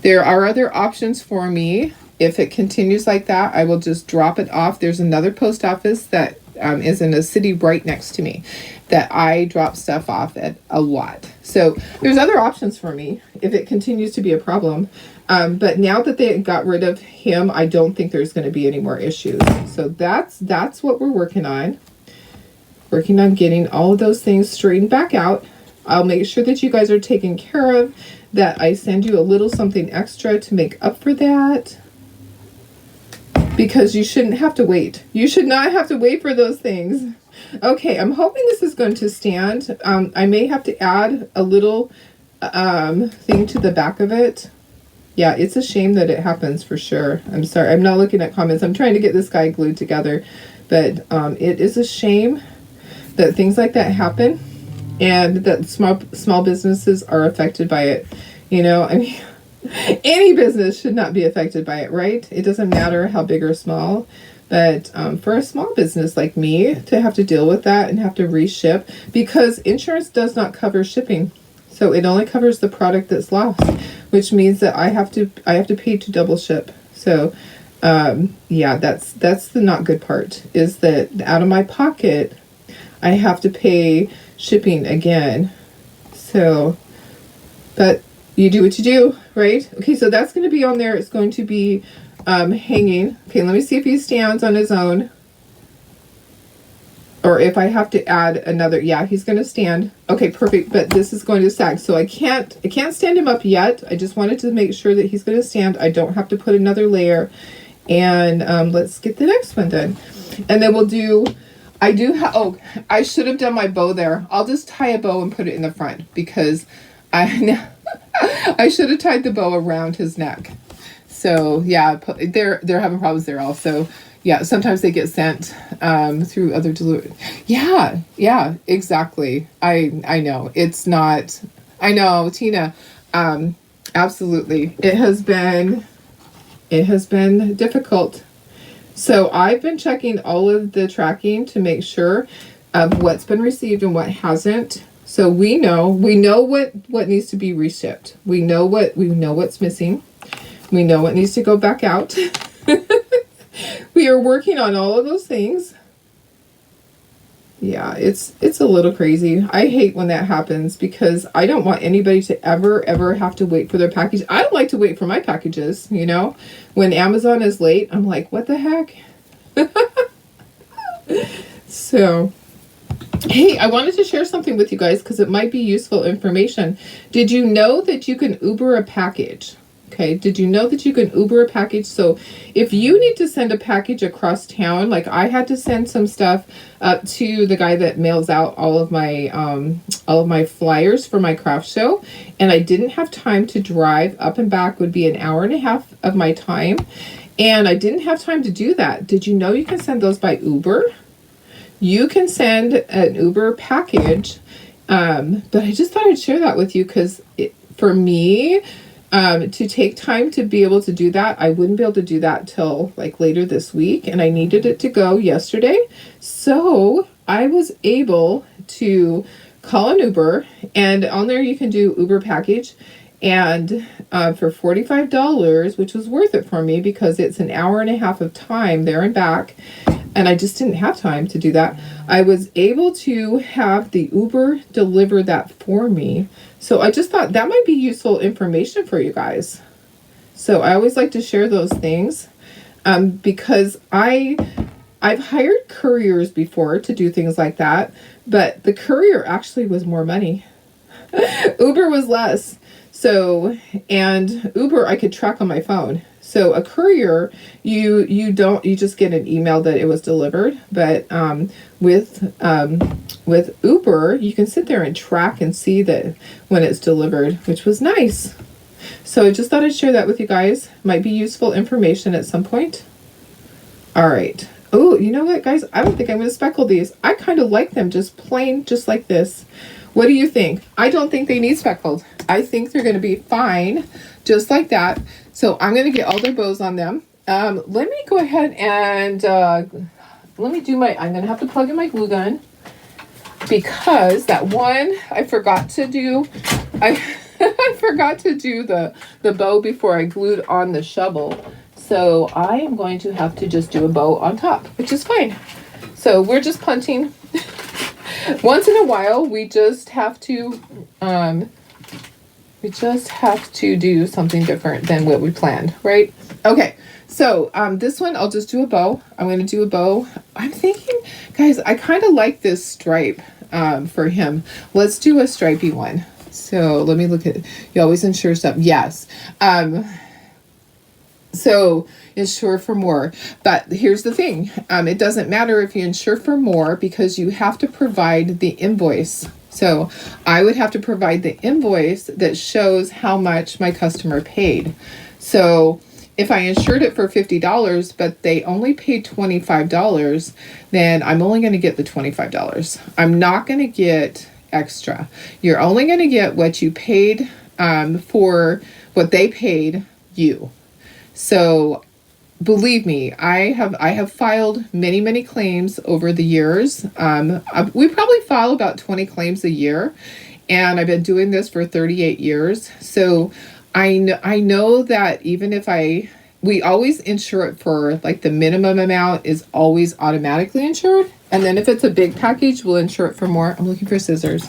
S1: There are other options for me. If it continues like that, I will just drop it off. There's another post office that is in a city right next to me that I drop stuff off at a lot. So there's other options for me if it continues to be a problem. But now that they got rid of him, I don't think there's going to be any more issues. So that's what we're working on. Working on getting all of those things straightened back out. I'll make sure that you guys are taken care of, that I send you a little something extra to make up for that. Because you shouldn't have to wait. You should not have to wait for those things. Okay, I'm hoping this is going to stand. I may have to add a little thing to the back of it. Yeah, it's a shame that it happens for sure. I'm sorry, I'm not looking at comments. I'm trying to get this guy glued together. But it is a shame that things like that happen and that small businesses are affected by it. You know, I mean, any business should not be affected by it, right? It doesn't matter how big or small. But for a small business like me to have to deal with that and have to reship, because insurance does not cover shipping. So it only covers the product that's lost, which means that I have to pay to double ship. So yeah, that's the not good part, is that out of my pocket I have to pay shipping again. So, but you do what you do, right? Okay, so that's going to be on there. It's going to be hanging. Okay, let me see if he stands on his own, or if I have to add another. Yeah, he's going to stand. Okay, perfect. But this is going to sag, so I can't stand him up yet. I just wanted to make sure that he's going to stand. I don't have to put another layer. And let's get the next one done, and then we'll do. I should have done my bow there. I'll just tie a bow and put it in the front, because I should have tied the bow around his neck. So yeah, they're having problems there also. Yeah, sometimes they get sent through other delivery. Yeah, exactly. I know it's not. I know, Tina. Absolutely, it has been difficult. So I've been checking all of the tracking to make sure of what's been received and what hasn't. So we know what needs to be reshipped. We know what's missing. We know what needs to go back out. We are working on all of those things. Yeah, it's a little crazy. I hate when that happens, because I don't want anybody to ever have to wait for their package. I don't like to wait for my packages, you know. When Amazon is late, I'm like, what the heck? So, hey, I wanted to share something with you guys because it might be useful information. Did you know that you can Uber a package? Okay, did you know that you can Uber a package? So if you need to send a package across town, like I had to send some stuff up to the guy that mails out all of my flyers for my craft show, and I didn't have time to drive up and back. Would be an hour and a half of my time, and I didn't have time to do that. Did you know you can send those by Uber? You can send an Uber package, but I just thought I'd share that with you, because for me, to take time to be able to do that, I wouldn't be able to do that till like later this week, and I needed it to go yesterday. So I was able to call an Uber, and on there you can do Uber package, and for $45, which was worth it for me because it's an hour and a half of time there and back, and I just didn't have time to do that. I was able to have the Uber deliver that for me. So I just thought that might be useful information for you guys. So I always like to share those things because I've hired couriers before to do things like that, but the courier actually was more money. Uber was less. So, and Uber I could track on my phone. So a courier, you just get an email that it was delivered, but with Uber, you can sit there and track and see that when it's delivered, which was nice. So I just thought I'd share that with you guys. Might be useful information at some point. All right. Oh, you know what, guys? I don't think I'm going to speckle these. I kind of like them just plain, just like this. What do you think? I don't think they need speckled. I think they're going to be fine, just like that. So I'm going to get all their bows on them. Let me go ahead and let me do I'm going to have to plug in my glue gun, because that one I forgot to do. I forgot to do the bow before I glued on the shovel. So I am going to have to just do a bow on top, which is fine. So we're just punting. Once in a while, we just have to do something different than what we planned, right? Okay, so this one, I'll just do a bow. I'm going to do a bow. I'm thinking, guys, I kind of like this stripe for him. Let's do a stripey one. So let me look at it. You always insure stuff. Yes. So insure for more. But here's the thing. It doesn't matter if you insure for more because you have to provide the invoice. So I would have to provide the invoice that shows how much my customer paid. So if I insured it for $50, but they only paid $25, then I'm only going to get the $25. I'm not going to get extra. You're only going to get what you paid for what they paid you. So believe me, I have filed many claims over the years. We probably file about 20 claims a year, and I've been doing this for 38 years. So I know that even if we always insure it for like the minimum amount is always automatically insured. And then if it's a big package, we'll insure it for more. I'm looking for scissors.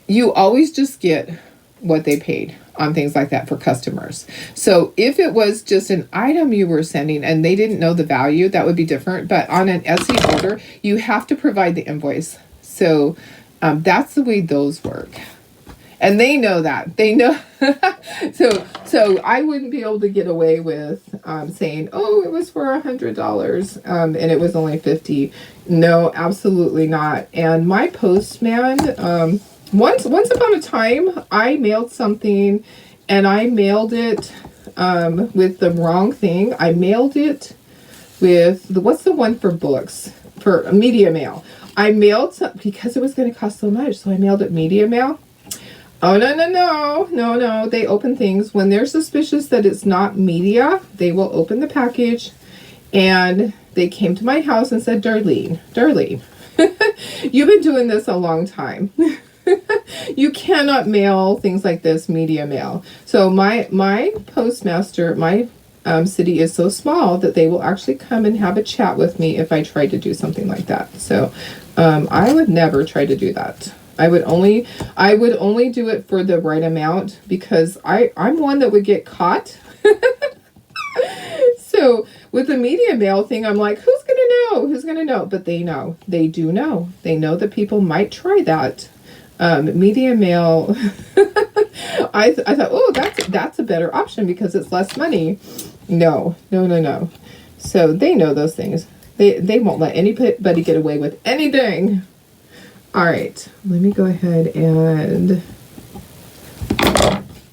S1: You always just get what they paid on things like that for customers. So if it was just an item you were sending and they didn't know the value, that would be different. But on an Etsy order, you have to provide the invoice. So that's the way those work. And they know that. They know. So I wouldn't be able to get away with saying, oh, it was for $100 and it was only $50. No, absolutely not. And my postman, once upon a time, I mailed something and I mailed it with the wrong thing. I mailed it with what's the one for books? For media mail. I mailed some because it was going to cost so much. So I mailed it media mail. Oh, no. They open things. When they're suspicious that it's not media, they will open the package. And they came to my house and said, Darlene, you've been doing this a long time. You cannot mail things like this media mail. So my postmaster, my city is so small that they will actually come and have a chat with me if I try to do something like that. So I would never try to do that. I would only do it for the right amount because I'm one that would get caught. So with the media mail thing, I'm like, who's going to know? But they know. They do know. They know that people might try that. Media mail. I thought, oh, that's a better option because it's less money. No. So they know those things. They won't let anybody get away with anything. All right, let me go ahead and,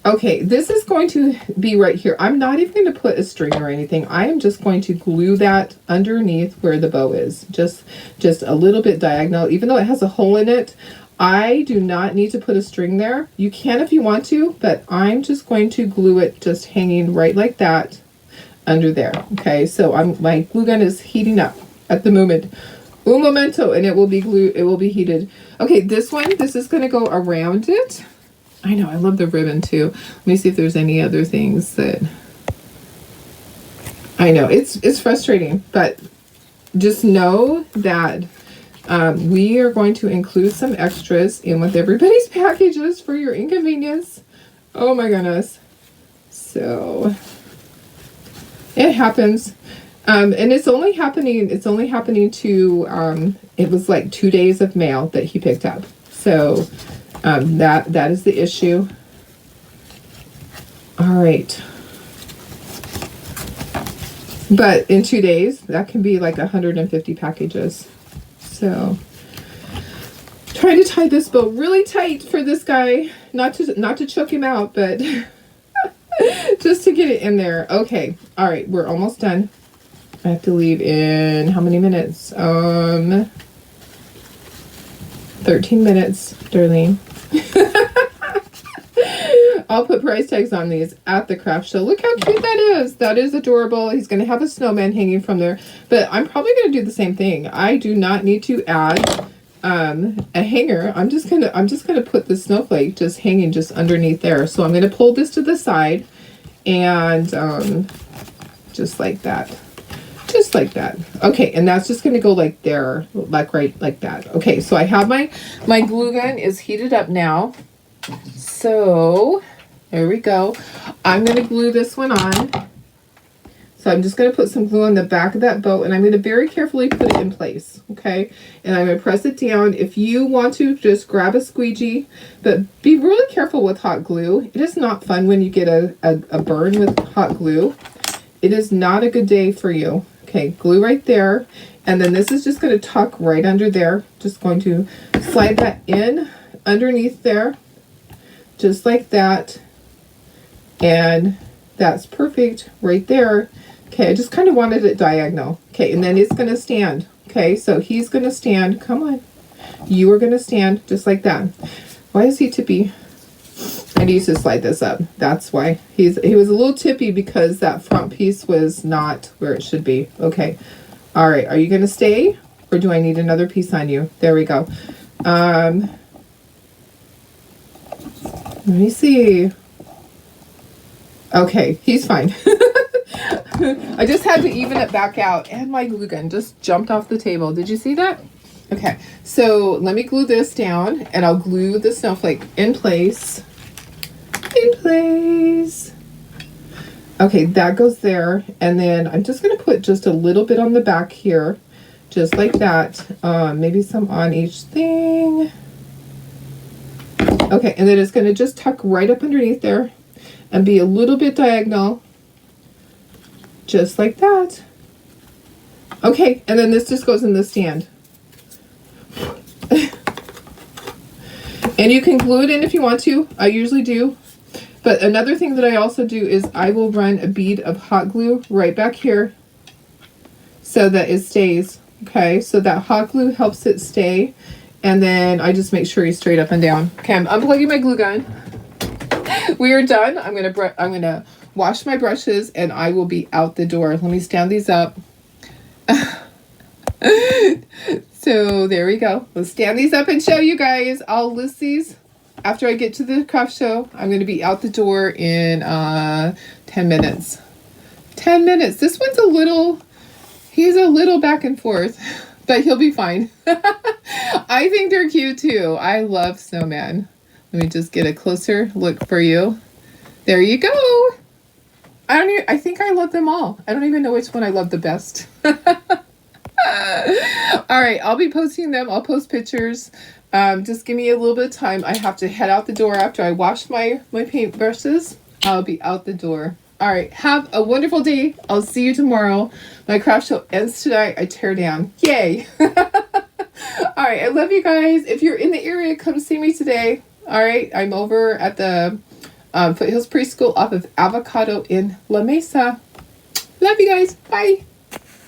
S1: okay, this is going to be right here. I'm not even going to put a string or anything. I am just going to glue that underneath where the bow is, just a little bit diagonal, even though it has a hole in it. I do not need to put a string there. You can if you want to, but I'm just going to glue it just hanging right like that under there. Okay, so my glue gun is heating up at the moment. Un momento, and it will be glued, it will be heated. Okay, this is going to go around it. I know, I love the ribbon too. Let me see if there's any other things that, I know, it's frustrating, but just know that we are going to include some extras in with everybody's packages for your inconvenience. Oh my goodness. So, it happens. And it's only happening to, it was like 2 days of mail that he picked up. So, that is the issue. All right. But in 2 days, that can be like 150 packages. So, trying to tie this bow really tight for this guy, not to choke him out, but just to get it in there. Okay. All right. We're almost done. I have to leave in how many minutes? 13 minutes, Darlene. I'll put price tags on these at the craft show. Look how cute that is. That is adorable. He's going to have a snowman hanging from there. But I'm probably going to do the same thing. I do not need to add a hanger. I'm just gonna put the snowflake just hanging just underneath there. So I'm gonna pull this to the side and just like that. Just like that. Okay, and that's just gonna go like there, like right like that. Okay, so I have my glue gun is heated up now. So there we go. I'm gonna glue this one on. So I'm just going to put some glue on the back of that boat, and I'm going to very carefully put it in place, okay? And I'm going to press it down. If you want to, just grab a squeegee, but be really careful with hot glue. It is not fun when you get a burn with hot glue. It is not a good day for you. Okay, glue right there. And then this is just going to tuck right under there. Just going to slide that in underneath there, just like that. And that's perfect right there. Okay, I just kind of wanted it diagonal. Okay, and then it's going to stand. Okay, so he's going to stand. Come on. You are going to stand just like that. Why is he tippy? I need to slide this up. That's why. He was a little tippy because that front piece was not where it should be. Okay. All right. Are you going to stay? Or do I need another piece on you? There we go. Let me see. Okay, he's fine. I just had to even it back out, and my glue gun just jumped off the table. Did you see that? Okay, so let me glue this down, and I'll glue the snowflake in place. In place. Okay, that goes there, and then I'm just going to put just a little bit on the back here, just like that. Maybe some on each thing. Okay, and then it's going to just tuck right up underneath there and be a little bit diagonal. Just like that. Okay, and then this just goes in the stand. And you can glue it in if you want to. I usually do. But another thing that I also do is I will run a bead of hot glue right back here so that it stays. Okay, so that hot glue helps it stay. And then I just make sure he's straight up and down. Okay, I'm unplugging my glue gun. We are done. I'm gonna wash my brushes and I will be out the door. Let me stand these up. So there we go. Let's stand these up and show you guys. I'll list these after I get to the craft show. I'm going to be out the door in 10 minutes. 10 minutes. This one's he's a little back and forth, but he'll be fine. I think they're cute too. I love snowmen. Let me just get a closer look for you. There you go. I think I love them all. I don't even know which one I love the best. All right, I'll be posting them. I'll post pictures. Just give me a little bit of time. I have to head out the door after I wash my paint brushes. I'll be out the door. All right, have a wonderful day. I'll see you tomorrow. My craft show ends tonight. I tear down. Yay. All right, I love you guys. If you're in the area, come see me today. All right, I'm over at the Foothills Preschool off of Avocado in La Mesa. Love you guys. Bye.